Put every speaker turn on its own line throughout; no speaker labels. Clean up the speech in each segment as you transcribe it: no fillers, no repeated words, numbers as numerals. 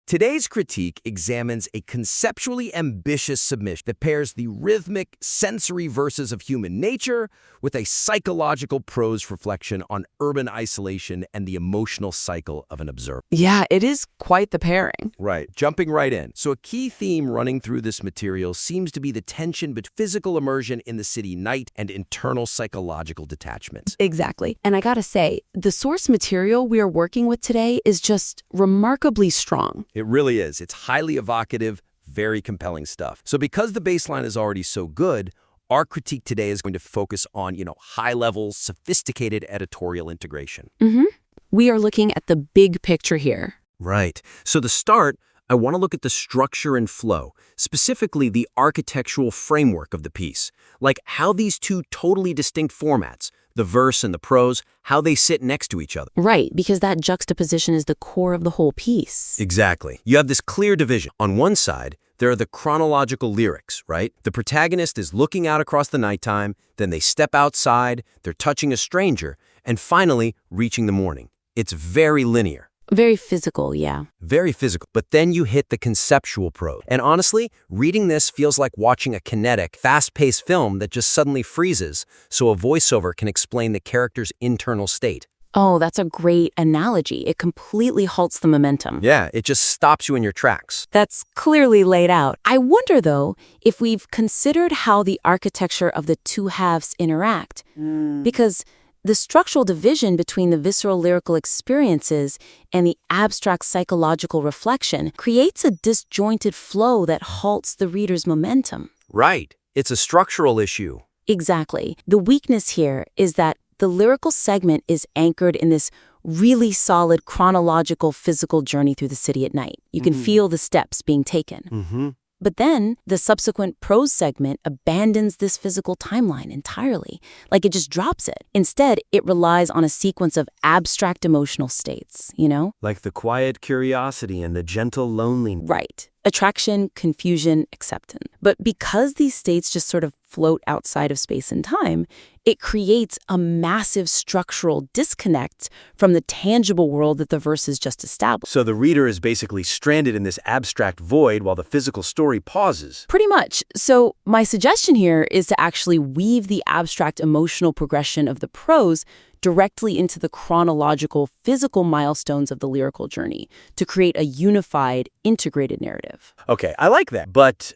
Today's critique examines a conceptually ambitious submission that pairs the rhythmic, sensory verses of human nature with a psychological prose reflection on urban isolation and the emotional cycle of an observer.
Yeah, it is quite the pairing.
Right, jumping right in. So a key theme running through this material seems to be the tension between physical immersion in the city night and internal psychological detachment.
Exactly. And I gotta say, the source material we are working with today is just remarkably strong.
It really is. It's highly evocative, very compelling stuff. So because the baseline is already so good, our critique today is going to focus on, high-level, sophisticated editorial integration.
We are looking at the big picture here.
Right. So to start, I want to look at the structure and flow, specifically the architectural framework of the piece, like how these two totally distinct formats, the verse and the prose, how they sit next to each other.
Right, because that juxtaposition is the core of the whole piece.
Exactly. You have this clear division. On one side, there are the chronological lyrics, right? The protagonist is looking out across the nighttime, then they step outside, they're touching a stranger, and finally reaching the morning. It's very linear.
Very physical, yeah.
Very physical. But then you hit the conceptual prose. And honestly, reading this feels like watching a kinetic, fast-paced film that just suddenly freezes, so a voiceover can explain the character's internal state.
Oh, that's a great analogy. It completely halts the momentum.
Yeah, it just stops you in your tracks.
That's clearly laid out. I wonder, though, if we've considered how the architecture of the two halves interact. Because the structural division between the visceral lyrical experiences and the abstract psychological reflection creates a disjointed flow that halts the reader's momentum.
Right. It's a structural issue.
Exactly. The weakness here is that the lyrical segment is anchored in this really solid chronological physical journey through the city at night. You can feel the steps being taken. But then the subsequent prose segment abandons this physical timeline entirely, like it just drops it. Instead, it relies on a sequence of abstract emotional states,
Like the quiet curiosity and the gentle loneliness.
Right. Attraction, confusion, acceptance. But because these states just sort of float outside of space and time, it creates a massive structural disconnect from the tangible world that the verses just established.
So the reader is basically stranded in this abstract void while the physical story pauses.
Pretty much. So my suggestion here is to actually weave the abstract emotional progression of the prose directly into the chronological physical milestones of the lyrical journey to create a unified, integrated narrative.
Okay, I like that. But,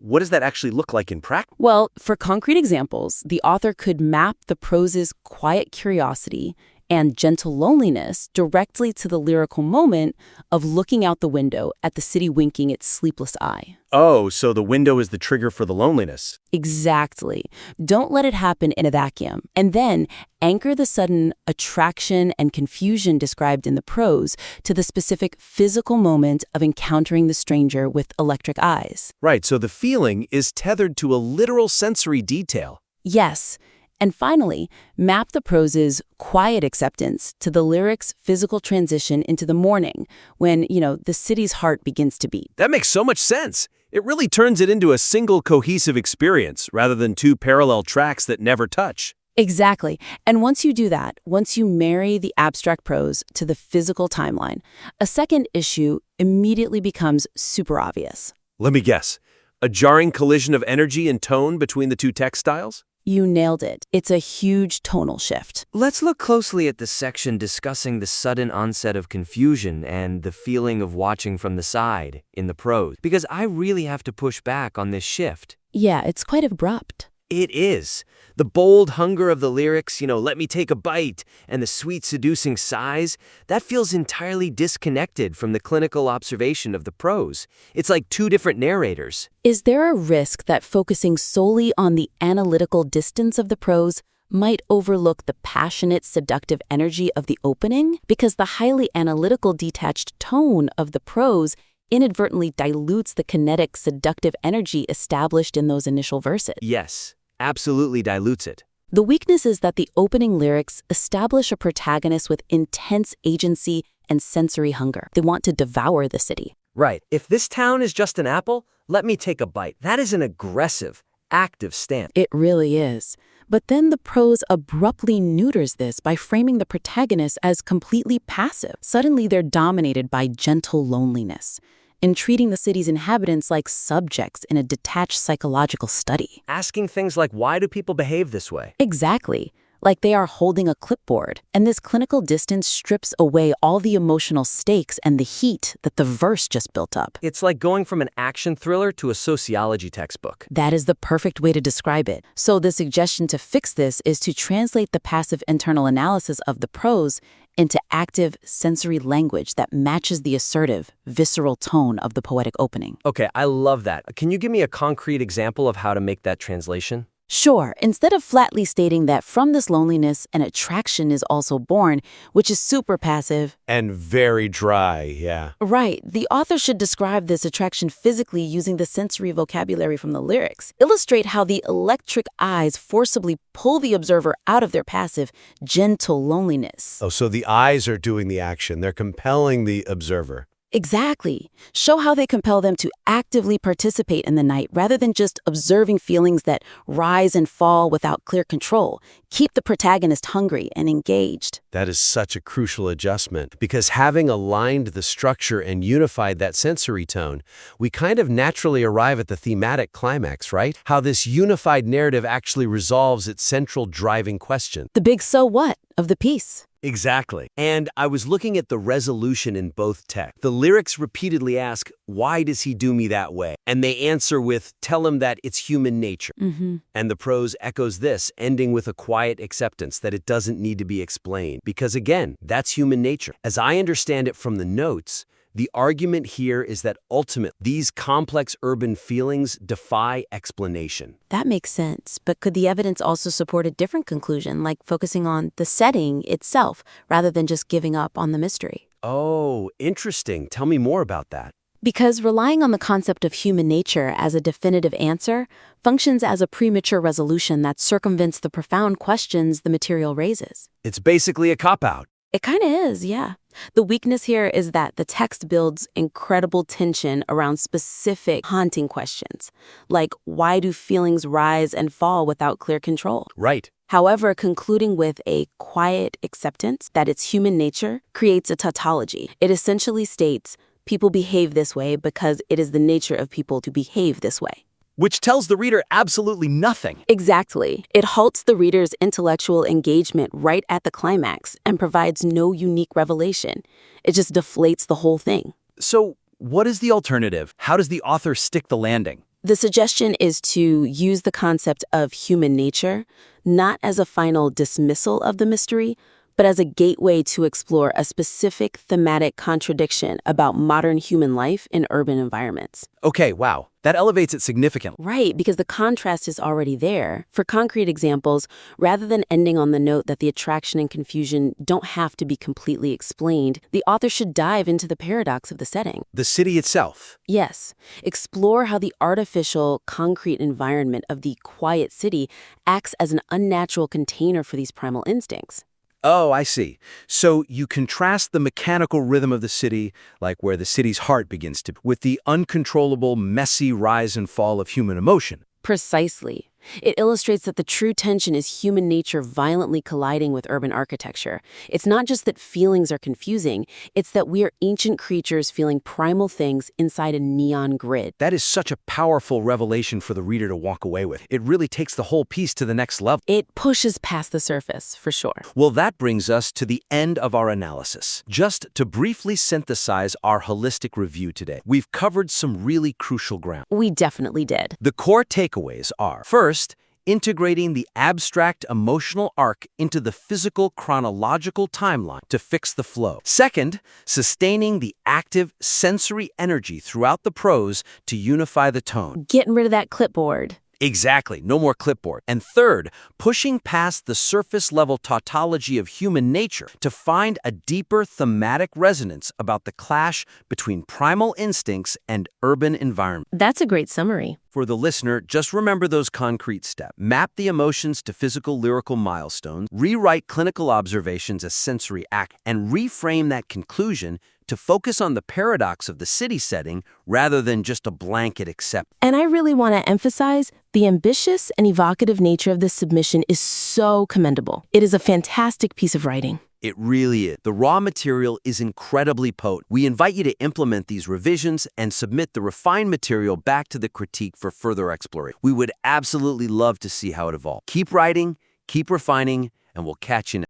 what does that actually look like in practice?
Well, for concrete examples, the author could map the prose's quiet curiosity and gentle loneliness directly to the lyrical moment of looking out the window at the city winking its sleepless eye.
Oh, so the window is the trigger for the loneliness.
Exactly. Don't let it happen in a vacuum. And then anchor the sudden attraction and confusion described in the prose to the specific physical moment of encountering the stranger with electric eyes.
Right, so the feeling is tethered to a literal sensory detail.
Yes. And finally, map the prose's quiet acceptance to the lyrics' physical transition into the morning when, the city's heart begins to beat.
That makes so much sense. It really turns it into a single cohesive experience rather than two parallel tracks that never touch.
Exactly. And once you do that, once you marry the abstract prose to the physical timeline, a second issue immediately becomes super obvious.
Let me guess. A jarring collision of energy and tone between the two text styles?
You nailed it. It's a huge tonal shift.
Let's look closely at the section discussing the sudden onset of confusion and the feeling of watching from the side in the prose, because I really have to push back on this shift.
Yeah, it's quite abrupt.
It is. The bold hunger of the lyrics, let me take a bite, and the sweet seducing sighs, that feels entirely disconnected from the clinical observation of the prose. It's like two different narrators.
Is there a risk that focusing solely on the analytical distance of the prose might overlook the passionate, seductive energy of the opening? Because the highly analytical, detached tone of the prose inadvertently dilutes the kinetic, seductive energy established in those initial verses.
Yes. Absolutely dilutes it.
The weakness is that the opening lyrics establish a protagonist with intense agency and sensory hunger. They want to devour the city.
Right. If this town is just an apple, let me take a bite. That is an aggressive, active stance.
It really is. But then the prose abruptly neuters this by framing the protagonist as completely passive. Suddenly they're dominated by gentle loneliness, and treating the city's inhabitants like subjects in a detached psychological study.
Asking things like, why do people behave this way?
Exactly. Like they are holding a clipboard, and this clinical distance strips away all the emotional stakes and the heat that the verse just built up.
It's like going from an action thriller to a sociology textbook.
That is the perfect way to describe it. So the suggestion to fix this is to translate the passive internal analysis of the prose into active sensory language that matches the assertive, visceral tone of the poetic opening.
Okay, I love that. Can you give me a concrete example of how to make that translation?
Sure, instead of flatly stating that from this loneliness, an attraction is also born, which is super passive.
And very dry, yeah.
Right, the author should describe this attraction physically using the sensory vocabulary from the lyrics. Illustrate how the electric eyes forcibly pull the observer out of their passive, gentle loneliness.
Oh, so the eyes are doing the action. They're compelling the observer.
Exactly. Show how they compel them to actively participate in the night rather than just observing feelings that rise and fall without clear control. Keep the protagonist hungry and engaged.
That is such a crucial adjustment, because having aligned the structure and unified that sensory tone, we kind of naturally arrive at the thematic climax, right? How this unified narrative actually resolves its central driving question.
The big so what of the piece.
Exactly. And I was looking at the resolution in both texts. The lyrics repeatedly ask, why does he do me that way? And they answer with, tell him that it's human nature. And the prose echoes this, ending with a quiet acceptance that it doesn't need to be explained. Because again, that's human nature. As I understand it from the notes, the argument here is that ultimately, these complex urban feelings defy explanation.
That makes sense, but could the evidence also support a different conclusion, like focusing on the setting itself rather than just giving up on the mystery?
Oh, interesting. Tell me more about that.
Because relying on the concept of human nature as a definitive answer functions as a premature resolution that circumvents the profound questions the material raises.
It's basically a cop-out.
It kind of is, yeah. The weakness here is that the text builds incredible tension around specific haunting questions, like why do feelings rise and fall without clear control?
Right.
However, concluding with a quiet acceptance that it's human nature creates a tautology. It essentially states people behave this way because it is the nature of people to behave this way.
Which tells the reader absolutely nothing.
Exactly. It halts the reader's intellectual engagement right at the climax and provides no unique revelation. It just deflates the whole thing.
So, what is the alternative? How does the author stick the landing?
The suggestion is to use the concept of human nature, not as a final dismissal of the mystery, but as a gateway to explore a specific thematic contradiction about modern human life in urban environments.
Okay, wow. That elevates it significantly.
Right, because the contrast is already there. For concrete examples, rather than ending on the note that the attraction and confusion don't have to be completely explained, the author should dive into the paradox of the setting.
The city itself.
Yes, explore how the artificial, concrete environment of the quiet city acts as an unnatural container for these primal instincts.
Oh, I see. So you contrast the mechanical rhythm of the city, like where the city's heart begins to, with the uncontrollable, messy rise and fall of human emotion.
Precisely. It illustrates that the true tension is human nature violently colliding with urban architecture. It's not just that feelings are confusing, it's that we are ancient creatures feeling primal things inside a neon grid.
That is such a powerful revelation for the reader to walk away with. It really takes the whole piece to the next level.
It pushes past the surface, for sure.
Well, that brings us to the end of our analysis. Just to briefly synthesize our holistic review today, we've covered some really crucial ground.
We definitely did.
The core takeaways are, first, integrating the abstract emotional arc into the physical chronological timeline to fix the flow. Second, sustaining the active sensory energy throughout the prose to unify the tone.
Getting rid of that clipboard.
Exactly, no more clipboard. And third, pushing past the surface-level tautology of human nature to find a deeper thematic resonance about the clash between primal instincts and urban environment.
That's a great summary.
For the listener, just remember those concrete steps. Map the emotions to physical lyrical milestones, rewrite clinical observations as sensory act, and reframe that conclusion to focus on the paradox of the city setting rather than just a blanket accept.
And I really want to emphasize the ambitious and evocative nature of this submission is so commendable. It is a fantastic piece of writing.
It really is. The raw material is incredibly potent. We invite you to implement these revisions and submit the refined material back to the critique for further exploration. We would absolutely love to see how it evolves. Keep writing, keep refining, and we'll catch you next.